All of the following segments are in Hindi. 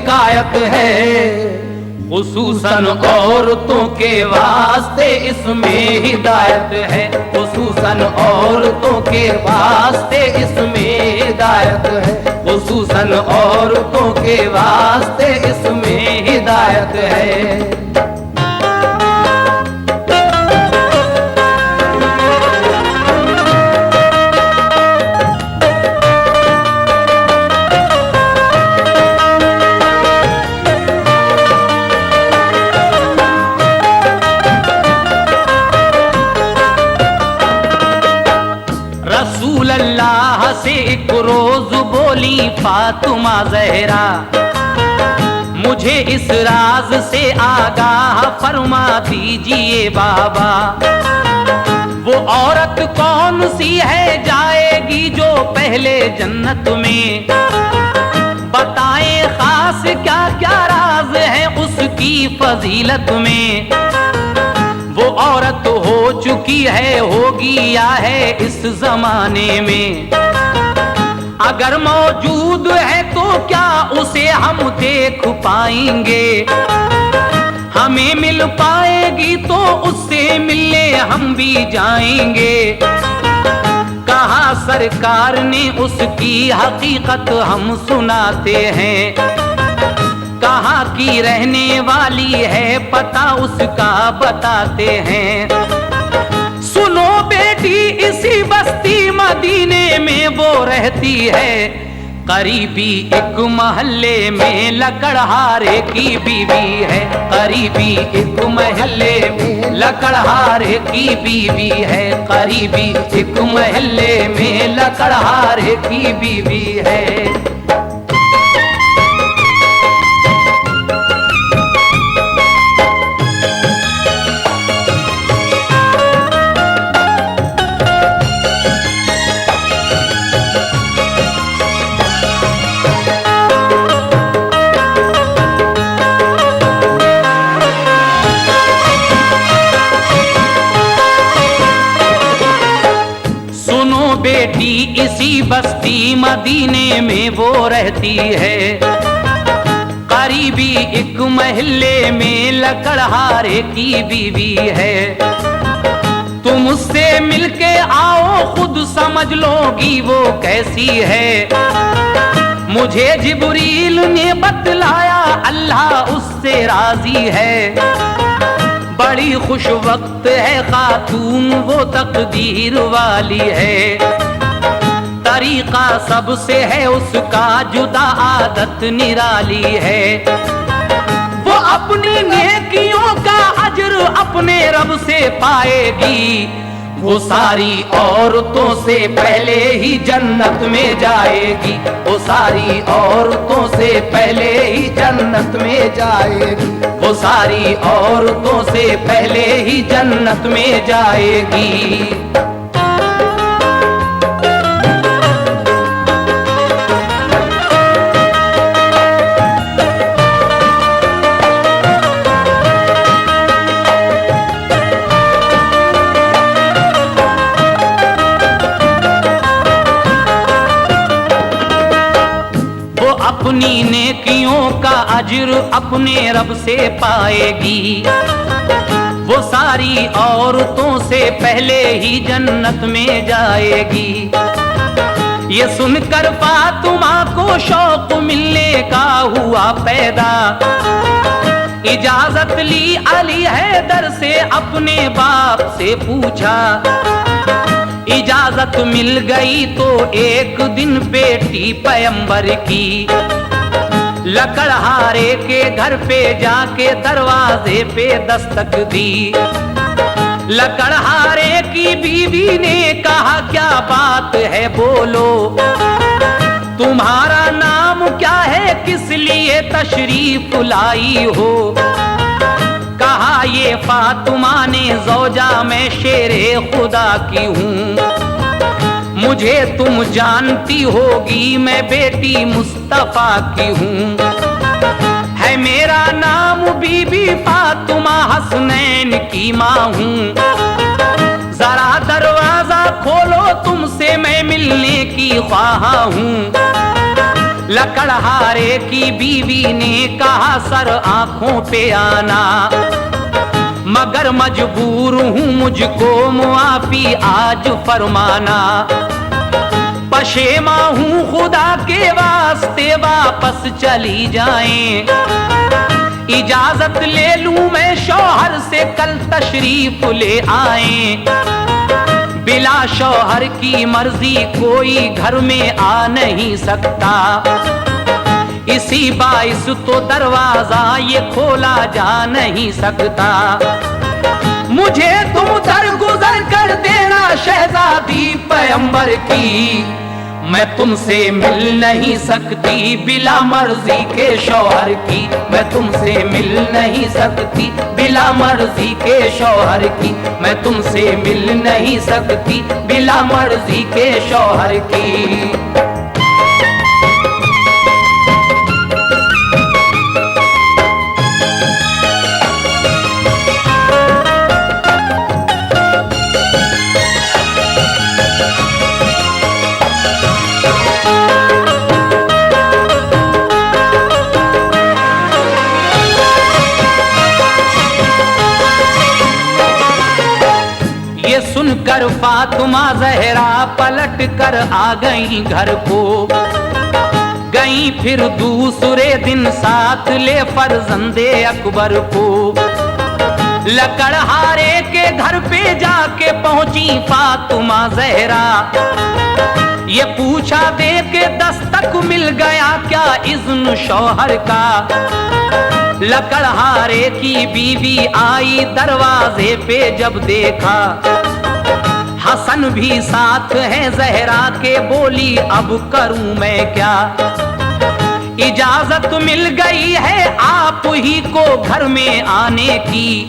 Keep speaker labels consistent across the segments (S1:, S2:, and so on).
S1: हिकायत है, खुसूसन औरतों के वास्ते इसमें हिदायत है, खुसूसन औरतों के वास्ते इसमें हिदायत है, खुसूसन औरतों के वास्ते इसमें हिदायत है। रसूल अल्लाह से एक रोज बोली फातिमा ज़हरा, मुझे इस राज से आगाह फरमा दीजिए बाबा, वो औरत कौन सी है जाएगी जो पहले जन्नत में, बताएं खास क्या क्या राज है उसकी फजीलत में, वो औरत हो चुकी है होगी या है इस जमाने में, अगर मौजूद है तो क्या उसे हम देख पाएंगे, हमें मिल पाएगी तो उससे मिलने हम भी जाएंगे, कहा सरकार ने उसकी हकीकत हम सुनाते हैं, कहाँ की रहने वाली है पता उसका बताते हैं, सुनो बेटी इसी बस्ती मदीने में वो रहती है, करीबी एक महल्ले में लकड़हारे की बीवी है, करीबी एक महल्ले में लकड़हारे की बीवी है, करीबी एक महल्ले में लकड़हारे की बीवी है। बेटी इसी बस्ती मदीने में वो रहती है, करीबी एक महल्ले में लकड़हारे की बीवी है, तुम उससे मिलके आओ खुद समझ लोगी वो कैसी है, मुझे जिब्रील ने बतलाया अल्लाह उससे राजी है, बड़ी खुश वक्त है खातून वो तकदीर वाली है, तरीका सबसे है उसका जुदा आदत निराली है, वो अपनी नेकियों का अजर अपने रब से पाएगी, वो सारी औरतों से पहले ही जन्नत में जाएगी, वो सारी औरतों से पहले ही जन्नत में जाएगी, वो सारी औरतों से पहले ही जन्नत में जाएगी। अपनी नेकियों का अजर अपने रब से पाएगी, वो सारी औरतों से पहले ही जन्नत में जाएगी, ये सुनकर फातिमा को शौक मिलने का हुआ पैदा, इजाजत ली अली हैदर से अपने बाप से पूछा, इजाजत मिल गई तो एक दिन बेटी पैगंबर की लकड़हारे के घर पे जाके दरवाजे पे दस्तक दी, लकड़हारे की बीवी ने कहा क्या बात है बोलो, तुम्हारा नाम क्या है किस लिए तशरीफ लाई हो, कहा ये फातिमा ने ज़ौजा मैं शेरे खुदा की हूँ, मुझे तुम जानती होगी मैं बेटी मुस्तफा की हूँ, है मेरा नाम बीबी फातिमा हसनैन की माँ हूँ, जरा दरवाजा खोलो तुमसे मैं मिलने की ख्वाहा हूँ, लकड़हारे की बीवी ने कहा सर आंखों पे आना, मगर मजबूर हूँ मुझको मुआफी आज फरमाना। पशेमा हूँ खुदा के वास्ते वापस चली जाएं, इजाजत ले लूं मैं शौहर से कल तशरीफ ले आएं। बिला शौहर की मर्जी कोई घर में आ नहीं सकता, इसी बाइस तो दरवाजा ये खोला जा नहीं सकता। मुझे तुम दरगुजर कर देना शहजादी पैगंबर की, मैं तुमसे मिल नहीं सकती बिला मर्जी के शौहर की, मैं तुमसे मिल नहीं सकती बिला मर्जी के शौहर की, मैं तुमसे मिल नहीं सकती बिला मर्जी के शौहर की। सुनकर फातिमा ज़हरा पलट कर आ गई घर को, गई फिर दूसरे दिन साथ ले फर्जंदे अकबर को। लकड़हारे के घर पे जाके पहुंची फातिमा ज़हरा, ये पूछा दे के दस्तक मिल गया क्या इज़्न शौहर का। लकड़हारे की बीवी आई दरवाजे पे जब देखा, हसन भी साथ है ज़हरा के, बोली अब करूं मैं क्या। इजाजत मिल गई है आप ही को घर में आने की,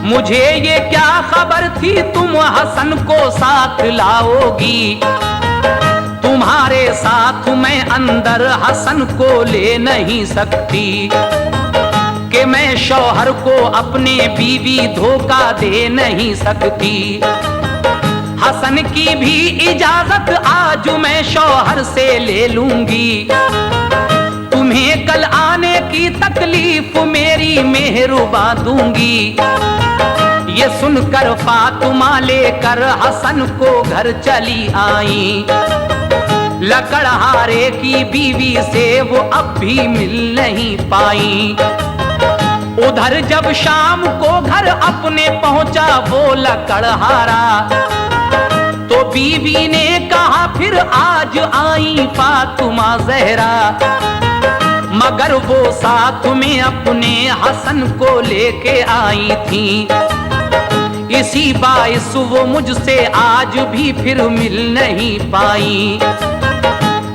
S1: मुझे ये क्या खबर थी तुम हसन को साथ लाओगी। तुम्हारे साथ मैं अंदर हसन को ले नहीं सकती, कि मैं शौहर को अपने बीवी धोखा दे नहीं सकती। हसन की भी इजाजत आज मैं शौहर से ले लूंगी, तुम्हें कल आने की तकलीफ मेरी मेहरुबा दूंगी। ये सुनकर फातिमा लेकर हसन को घर चली आई, लकड़हारे की बीवी से वो अब भी मिल नहीं पाई। उधर जब शाम को घर अपने पहुंचा वो लकड़हारा, तो बीवी ने कहा फिर आज आई फातिमा ज़हरा, मगर वो साथ में अपने हसन को लेके आई थी। इसी बाइस वो मुझसे आज भी फिर मिल नहीं पाई।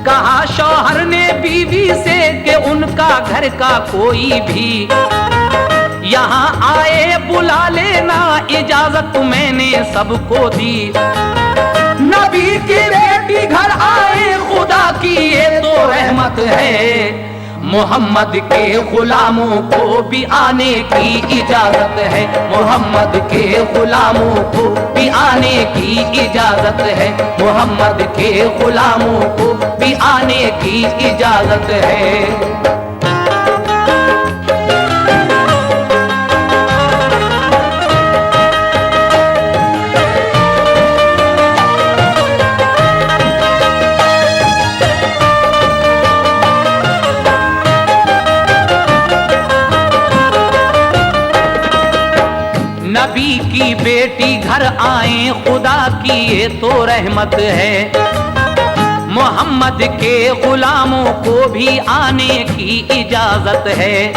S1: कहा शौहर ने बीवी से कि उनका घर का कोई भी यहाँ आए बुला लेना, इजाजत मैंने सबको दी। नबी की बेटी घर आए खुदा की ये तो रहमत है, मोहम्मद के गुलामों को भी आने की इजाजत है, मोहम्मद के गुलामों को भी आने की इजाजत है, मोहम्मद के गुलामों को भी आने की इजाजत है। नबी की बेटी घर आए खुदा की ये तो रहमत है, मोहम्मद के गुलामों को भी आने की इजाजत है।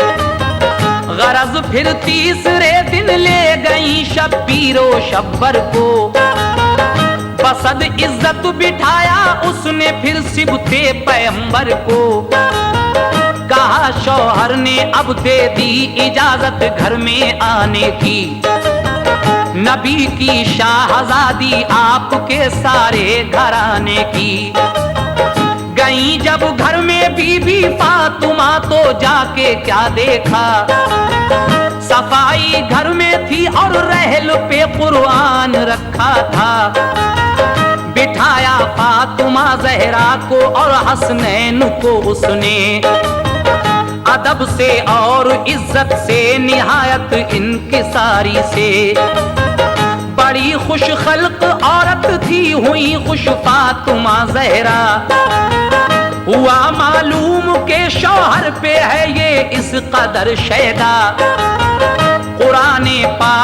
S1: गरज फिर तीसरे दिन ले गई शब्बीरो शब्बर को, बसद इज्जत बिठाया उसने फिर सिबते पैगंबर को। कहा शौहर ने अब दे दी इजाजत घर में आने की, नबी की शाहजादी आपके सारे घराने की। गई जब घर में बीबी फातिमा तो जाके क्या देखा, सफाई घर में थी और रहल पे कुरान रखा था। बिठाया फातिमा जहरा को और हसनैन को उसने अदब से और इज्जत से निहायत इंकिसारी से। बड़ी खुश खल्क औरत थी, हुई खुश फातिमा ज़हरा। हुआ मालूम के शौहर पे है ये इस कदर शैदा। कुरान पाक